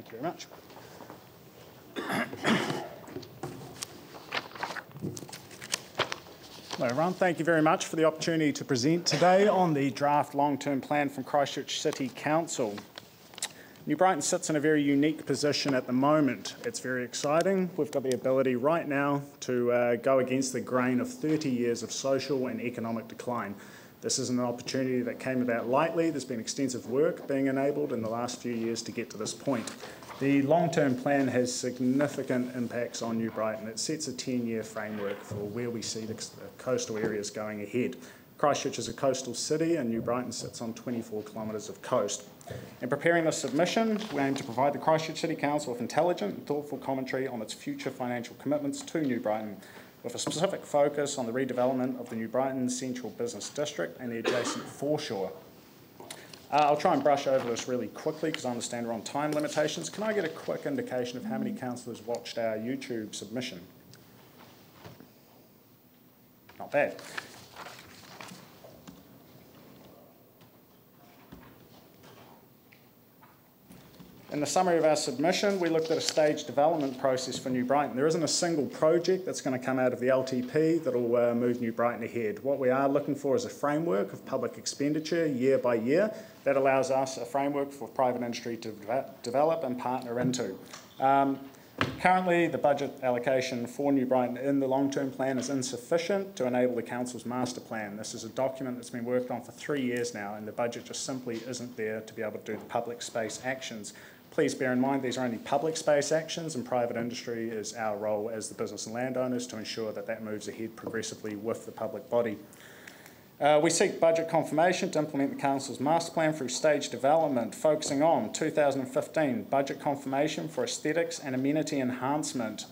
Thank you very much. Hello everyone, thank you very much for the opportunity to present today on the draft long-term plan from Christchurch City Council. New Brighton sits in a very unique position at the moment. It's very exciting. We've got the ability right now to go against the grain of 30 years of social and economic decline. This isn't an opportunity that came about lightly. There's been extensive work being enabled in the last few years to get to this point. The long-term plan has significant impacts on New Brighton. It sets a 10-year framework for where we see the coastal areas going ahead. Christchurch is a coastal city and New Brighton sits on 24 kilometres of coast. In preparing this submission, we aim to provide the Christchurch City Council with intelligent and thoughtful commentary on its future financial commitments to New Brighton, with a specific focus on the redevelopment of the New Brighton Central Business District and the adjacent foreshore. I'll try and brush over this really quickly because I understand we're on time limitations. Can I get a quick indication of how many councillors watched our YouTube submission? Not bad. In the summary of our submission, we looked at a staged development process for New Brighton. There isn't a single project that's going to come out of the LTP that will move New Brighton ahead. What we are looking for is a framework of public expenditure year by year that allows us a framework for private industry to develop and partner into. Currently, the budget allocation for New Brighton in the long-term plan is insufficient to enable the Council's master plan. This is a document that's been worked on for 3 years now, and the budget just simply isn't there to be able to do the public space actions. Please bear in mind these are only public space actions, and private industry is our role as the business and landowners to ensure that that moves ahead progressively with the public body. We seek budget confirmation to implement the Council's master plan through stage development, focusing on 2015 budget confirmation for aesthetics and amenity enhancement.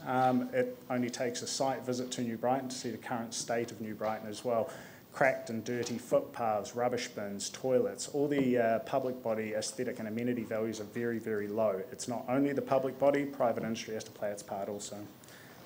It only takes a site visit to New Brighton to see the current state of New Brighton as well. Cracked and dirty footpaths, rubbish bins, toilets, all the public body aesthetic and amenity values are very, very low. It's not only the public body, private industry has to play its part also.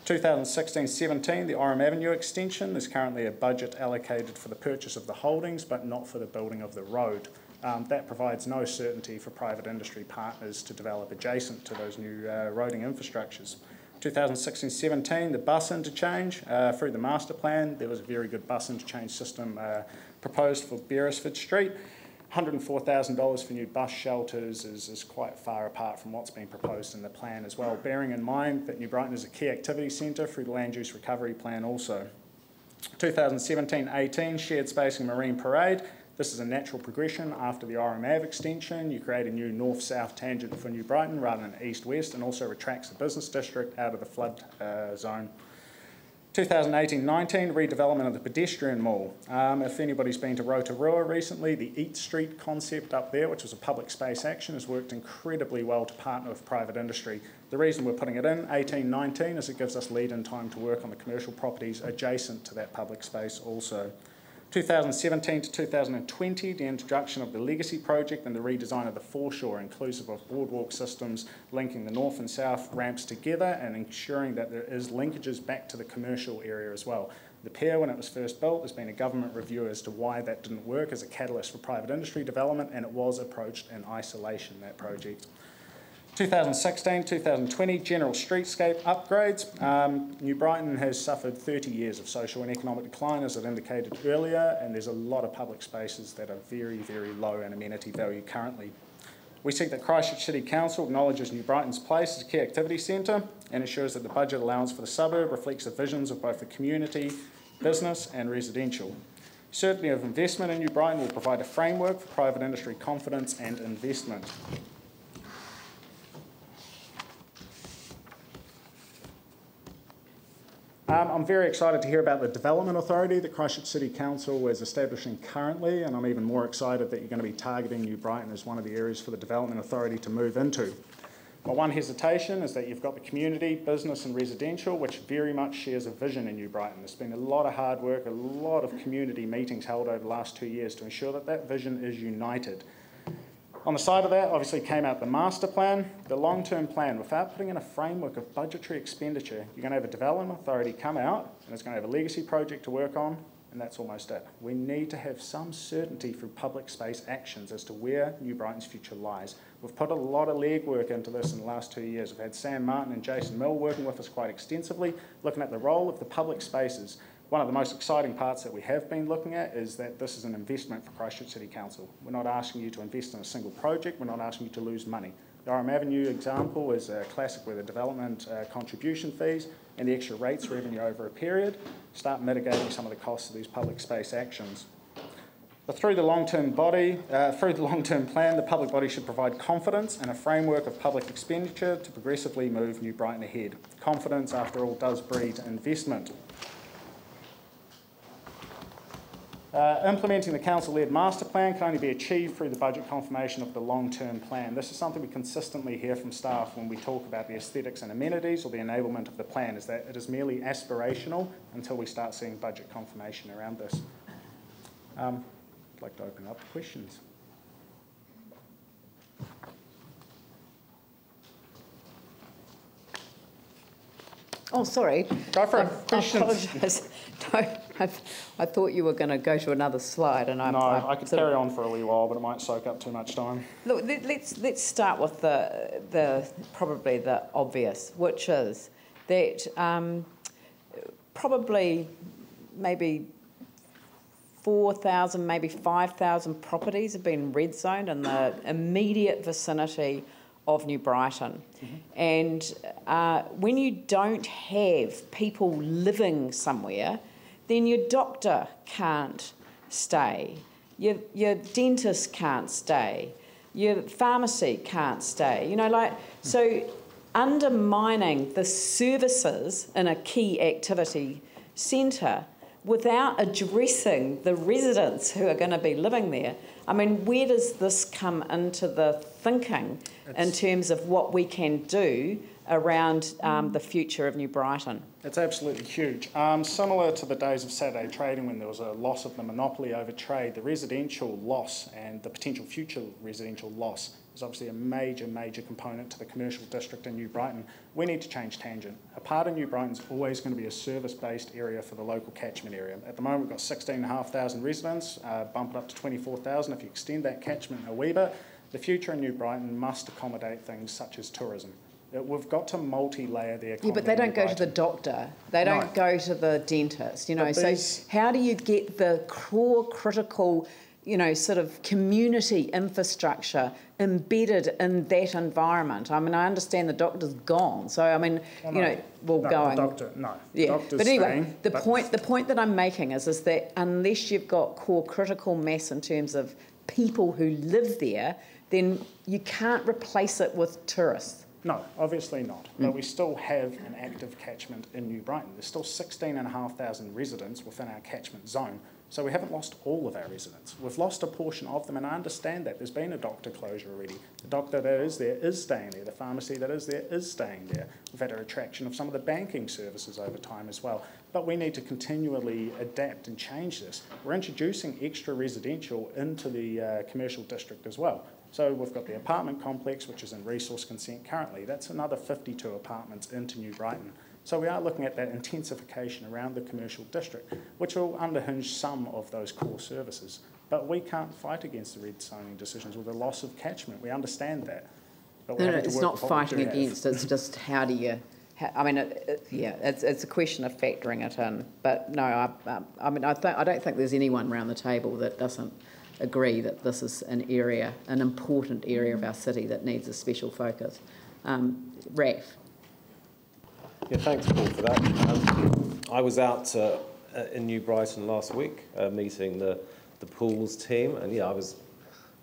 2016-17, the Oram Avenue extension, there's currently a budget allocated for the purchase of the holdings but not for the building of the road. That provides no certainty for private industry partners to develop adjacent to those new roading infrastructures. 2016-17, the bus interchange, through the master plan, there was a very good bus interchange system proposed for Beresford Street. $104,000 for new bus shelters is quite far apart from what's been proposed in the plan as well, bearing in mind that New Brighton is a key activity centre through the land use recovery plan also. 2017-18, shared space and marine parade. This is a natural progression after the Oram Ave extension. You create a new north-south tangent for New Brighton rather than east-west, and also retracts the business district out of the flood zone. 2018-19, redevelopment of the pedestrian mall. If anybody's been to Rotorua recently, the Eat Street concept up there, which was a public space action, has worked incredibly well to partner with private industry. The reason we're putting it in 18-19 is it gives us lead-in time to work on the commercial properties adjacent to that public space also. 2017 to 2020, the introduction of the Legacy project and the redesign of the foreshore, inclusive of boardwalk systems linking the north and south ramps together and ensuring that there is linkages back to the commercial area as well. The pier, when it was first built, there's been a government review as to why that didn't work as a catalyst for private industry development, and it was approached in isolation, that project. 2016-2020, general streetscape upgrades. New Brighton has suffered 30 years of social and economic decline, as I've indicated earlier, and there's a lot of public spaces that are very, very low in amenity value currently. We seek that Christchurch City Council acknowledges New Brighton's place as a key activity centre and ensures that the budget allowance for the suburb reflects the visions of both the community, business and residential. Certainty of investment in New Brighton will provide a framework for private industry confidence and investment. I'm very excited to hear about the development authority that Christchurch City Council is establishing currently, and I'm even more excited that you're going to be targeting New Brighton as one of the areas for the development authority to move into. My one hesitation is that you've got the community, business and residential, which very much shares a vision in New Brighton. There's been a lot of hard work, a lot of community meetings held over the last 2 years to ensure that that vision is united. On the side of that, obviously came out the master plan, the long-term plan. Without putting in a framework of budgetary expenditure, you're going to have a development authority come out, and it's going to have a legacy project to work on, and that's almost it. We need to have some certainty through public space actions as to where New Brighton's future lies. We've put a lot of legwork into this in the last 2 years. We've had Sam Martin and Jason Mill working with us quite extensively, looking at the role of the public spaces. One of the most exciting parts that we have been looking at is that this is an investment for Christchurch City Council. We're not asking you to invest in a single project, we're not asking you to lose money. The Orem Avenue example is a classic where the development contribution fees and the extra rates revenue over a period start mitigating some of the costs of these public space actions. But through the long-term plan, the public body should provide confidence and a framework of public expenditure to progressively move New Brighton ahead. Confidence, after all, does breed investment. Implementing the council-led master plan can only be achieved through the budget confirmation of the long-term plan. This is something we consistently hear from staff when we talk about the aesthetics and amenities or the enablement of the plan, is that it is merely aspirational until we start seeing budget confirmation around this. I'd like to open up to questions. Oh, sorry. Go for it. Questions. I apologise. No, I thought you were going to go to another slide, and I could carry on for a wee while, but it might soak up too much time. Look, let's start with the probably the obvious, which is that probably maybe 4,000, maybe 5,000 properties have been red zoned in the immediate vicinity of New Brighton. Mm-hmm. And when you don't have people living somewhere, then your doctor can't stay, your dentist can't stay, your pharmacy can't stay, you know, like, so undermining the services in a key activity centre without addressing the residents who are going to be living there. I mean, where does this come into the thinking in terms of what we can do around the future of New Brighton? It's absolutely huge. Similar to the days of Saturday trading when there was a loss of the monopoly over trade, the residential loss and the potential future residential loss is obviously a major, major component to the commercial district in New Brighton. We need to change tangent. A part of New Brighton is always going to be a service-based area for the local catchment area. At the moment, we've got 16,500 residents, bump it up to 24,000 if you extend that catchment a wee bit. The future in New Brighton must accommodate things such as tourism. We've got to multi-layer the economy. Yeah, but they don't go to the doctor. They don't go to the dentist, you know. So how do you get the core critical, you know, sort of community infrastructure embedded in that environment? I mean, I understand the doctor's gone. So, I mean, going. The doctor, no. Yeah, Doctor's but anyway, staying, the point that I'm making is that unless you've got core critical mass in terms of people who live there, then you can't replace it with tourists. No, obviously not. But we still have an active catchment in New Brighton. There's still 16,500 residents within our catchment zone. So we haven't lost all of our residents. We've lost a portion of them, and I understand that. There's been a doctor closure already. The doctor that is there is staying there. The pharmacy that is there is staying there. We've had a retraction of some of the banking services over time as well. But we need to continually adapt and change this. We're introducing extra residential into the commercial district as well. So we've got the apartment complex, which is in resource consent currently. That's another 52 apartments into New Brighton. So we are looking at that intensification around the commercial district, which will underhinge some of those core services. But we can't fight against the red zoning decisions or the loss of catchment. We understand that. But no, it's not fighting against. It's just how do you... I mean, it's a question of factoring it in. But no, I mean, I don't think there's anyone around the table that doesn't agree that this is an area, an important area of our city that needs a special focus. Raf. Yeah, thanks, Paul, for that. I was out in New Brighton last week meeting the pools team, and yeah,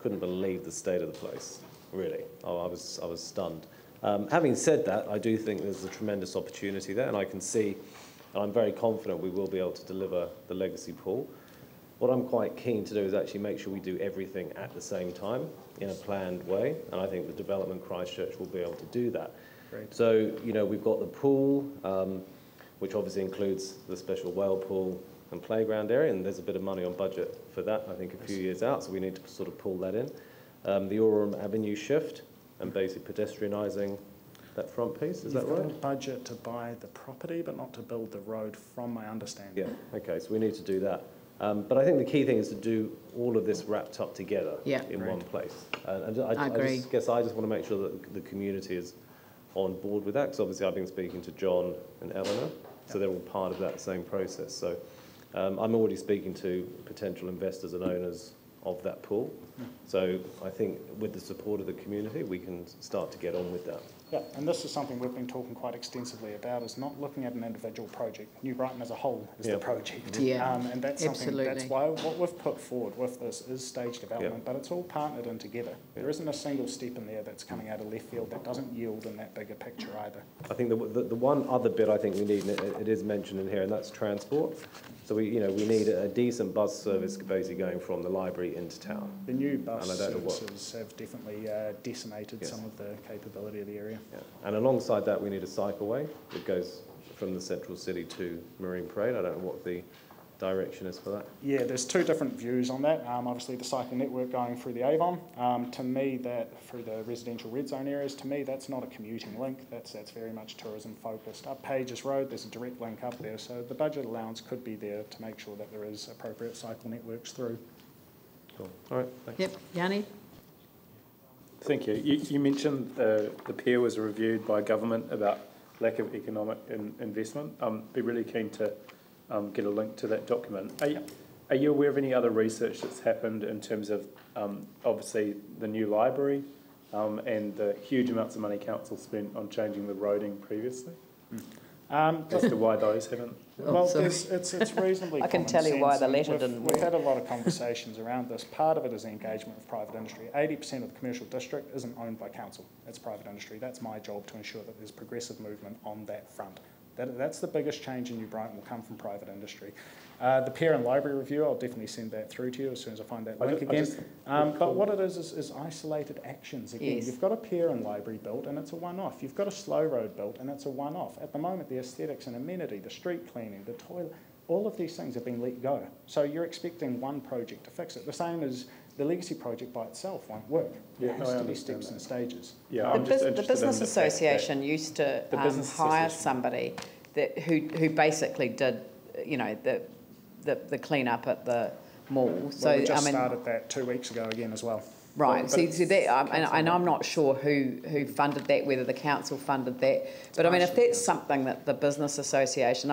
couldn't believe the state of the place. Really, I was stunned. Having said that, I do think there's a tremendous opportunity there, and I can see, and I'm very confident we will be able to deliver the legacy pool. What I'm quite keen to do is actually make sure we do everything at the same time in a planned way, and I think the development Christchurch will be able to do that. Great. So, you know, we've got the pool, which obviously includes the special whale pool and playground area, and there's a bit of money on budget for that, I think, a few years out, so we need to sort of pull that in. The Orem Avenue shift and basic pedestrianising that front piece, is that right? You've got a budget to buy the property, but not to build the road, from my understanding. Yeah, okay, so we need to do that. But I think the key thing is to do all of this wrapped up together in Right. one place. I agree. I just want to make sure that the community is on board with that, because obviously I've been speaking to John and Eleanor, so they're all part of that same process. So I'm already speaking to potential investors and owners of that pool. So I think with the support of the community, we can start to get on with that. Yeah, and this is something we've been talking quite extensively about, is not looking at an individual project. New Brighton as a whole is the project. Yeah, and that's something, that's why what we've put forward with this is stage development, but it's all partnered in together. There isn't a single step in there that's coming out of left field that doesn't yield in that bigger picture either. I think the one other bit I think we need, and it is mentioned in here, and that's transport. So we need a decent bus service basically going from the library into town. The new bus services have definitely decimated some of the capability of the area. Yeah. And alongside that, we need a cycleway that goes from the central city to Marine Parade. I don't know what the direction is for that. Yeah, there's two different views on that. Obviously, the cycle network going through the Avon. To me, that through the residential red zone areas, to me, that's not a commuting link. That's very much tourism focused. Up Pages Road, there's a direct link up there, so the budget allowance could be there to make sure that there is appropriate cycle networks through. Cool. All right. Thanks. Yep, Yanni. Thank you. You mentioned the PIR was reviewed by government about lack of economic investment. Be really keen to get a link to that document. Are you aware of any other research that's happened in terms of obviously the new library and the huge amounts of money council spent on changing the roading previously? As to why those haven't? Well, it's reasonably I can tell you why the letter we've, didn't work. We've had a lot of conversations around this. Part of it is engagement with private industry. 80% of the commercial district isn't owned by council. It's private industry. That's my job to ensure that there's progressive movement on that front. That's the biggest change in New Brighton will come from private industry. The peer and library review, I'll definitely send that through to you as soon as I find that link again. But what it is isolated actions. Again, you've got a peer and library built and it's a one-off. You've got a slow road built and it's a one-off. At the moment, the aesthetics and amenity, the street cleaning, the toilet, all of these things have been let go. So you're expecting one project to fix it. The same as the legacy project by itself won't work. There has to be steps and stages. Yeah, the Business Association used to hire somebody who basically did, the clean up at the mall. So we just started that 2 weeks ago again as well. Right. So that, and I'm not sure who funded that, whether the council funded that. But I mean, if that's something that the Business Association,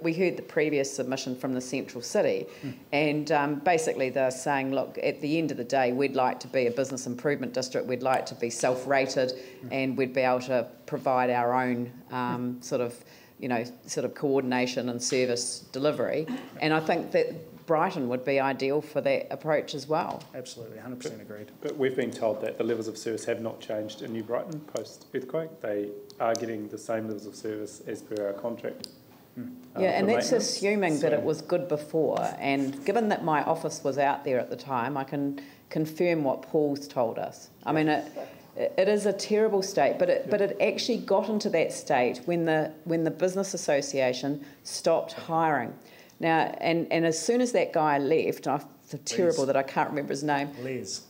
we heard the previous submission from the Central City, and basically they're saying, look, at the end of the day, we'd like to be a business improvement district. We'd like to be self-rated, and we'd be able to provide our own sort of coordination and service delivery. And I think that Brighton would be ideal for that approach as well. Absolutely, 100% agreed. But we've been told that the levels of service have not changed in New Brighton post-earthquake. They are getting the same levels of service as per our contract. And that's assuming that it was good before. And given that my office was out there at the time, I can confirm what Paul's told us. I mean, it is a terrible state, but it actually got into that state when the Business Association stopped hiring. Now, and as soon as that guy left, it's terrible that I can't remember his name. Les.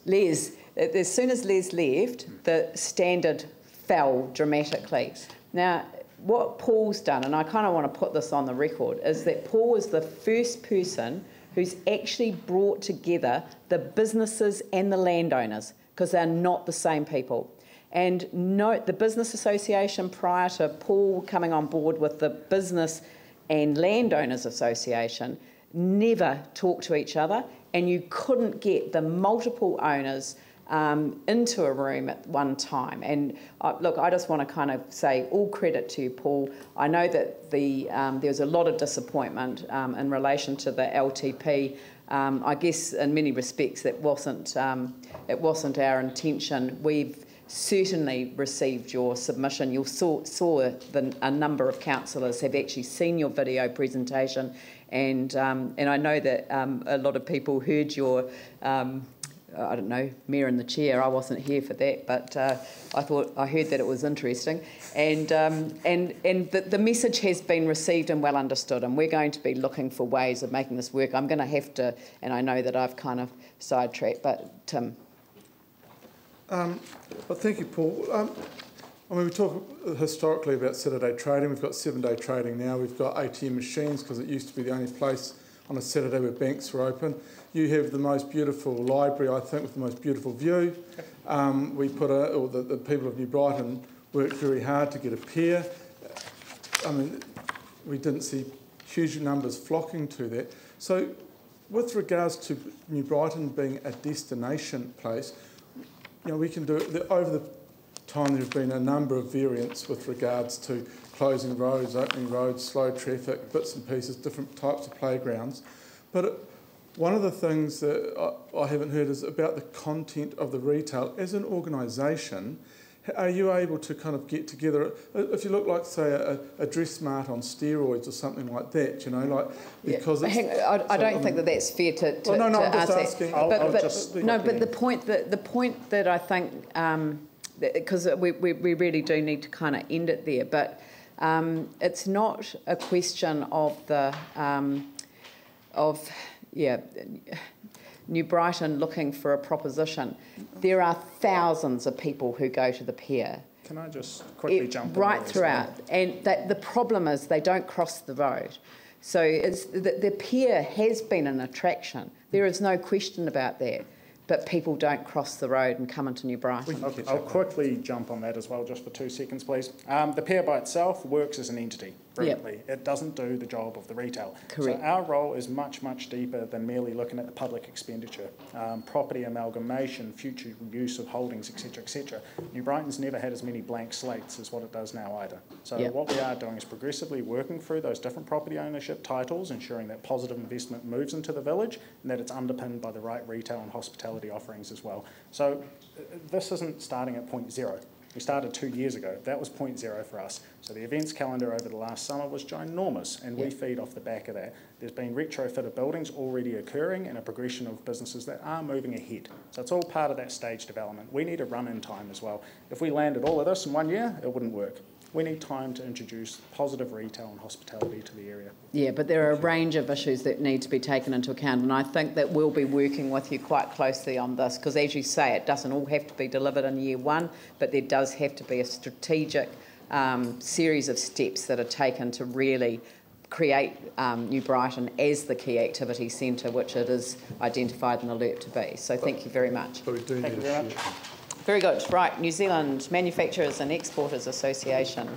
As soon as Les left, the standard fell dramatically. Now, what Paul's done, and I kind of want to put this on the record, is that Paul is the first person who's actually brought together the businesses and the landowners, because they're not the same people. And note, the Business Association, prior to Paul coming on board with the Business and Landowners Association, never talked to each other, and you couldn't get the multiple owners into a room at one time. And look, I just want to kind of say all credit to you, Paul. I know that there was a lot of disappointment in relation to the LTP. I guess in many respects it wasn't our intention. We've certainly received your submission. You saw a number of councillors have actually seen your video presentation, and I know that a lot of people heard your Mayor in the Chair. I wasn't here for that, but I heard that it was interesting, and the message has been received and well understood, and we're going to be looking for ways of making this work. I'm going to have to, and I know that I've kind of sidetracked, but Tim. Well, thank you, Paul. We talk historically about Saturday trading. We've got 7-day trading now. We've got ATM machines because it used to be the only place on a Saturday where banks were open. You have the most beautiful library, I think, with the most beautiful view. The people of New Brighton worked very hard to get a pier. I mean, we didn't see huge numbers flocking to that. So with regards to New Brighton being a destination place, we can do it. Over the time there have been a number of variants with regards to closing roads, opening roads, slow traffic, bits and pieces, different types of playgrounds. But one of the things that I haven't heard is about the content of the retail. As an organisation, are you able to kind of get together, if you look like, say, a Dress Mart on steroids or something like that, because I don't think that's fair to I'm just answer. asking. But the point that I think, because we really do need to kind of end it there, but it's not a question of New Brighton looking for a proposition. There are thousands of people who go to the pier. Can I just quickly jump in right there throughout, and the problem is they don't cross the road. So the pier has been an attraction. There is no question about that. But people don't cross the road and come into New Brighton. I'll quickly jump on that as well, just for 2 seconds, please. The pier by itself works as an entity, brilliantly. Yep. It doesn't do the job of the retail. Correct. So our role is much, much deeper than merely looking at the public expenditure, property amalgamation, future use of holdings, etc., etc. New Brighton's never had as many blank slates as what it does now either. So yep. What we are doing is progressively working through those different property ownership titles, ensuring that positive investment moves into the village and that it's underpinned by the right retail and hospitality offerings as well. So this isn't starting at point zero. We started 2 years ago. That was point zero for us. So the events calendar over the last summer was ginormous, and we feed off the back of that. There's been retrofitted buildings already occurring and a progression of businesses that are moving ahead. So it's all part of that stage development. We need a run-in time as well. If we landed all of this in 1 year, it wouldn't work. We need time to introduce positive retail and hospitality to the area. Yeah, but there are a range of issues that need to be taken into account, and I think that we'll be working with you quite closely on this, because as you say, it doesn't all have to be delivered in year one, but there does have to be a strategic series of steps that are taken to really create New Brighton as the key activity centre, which it is identified in the alert to be. So thank you very much. But we do Thank need you a very much. Very good. Right, New Zealand Manufacturers and Exporters Association.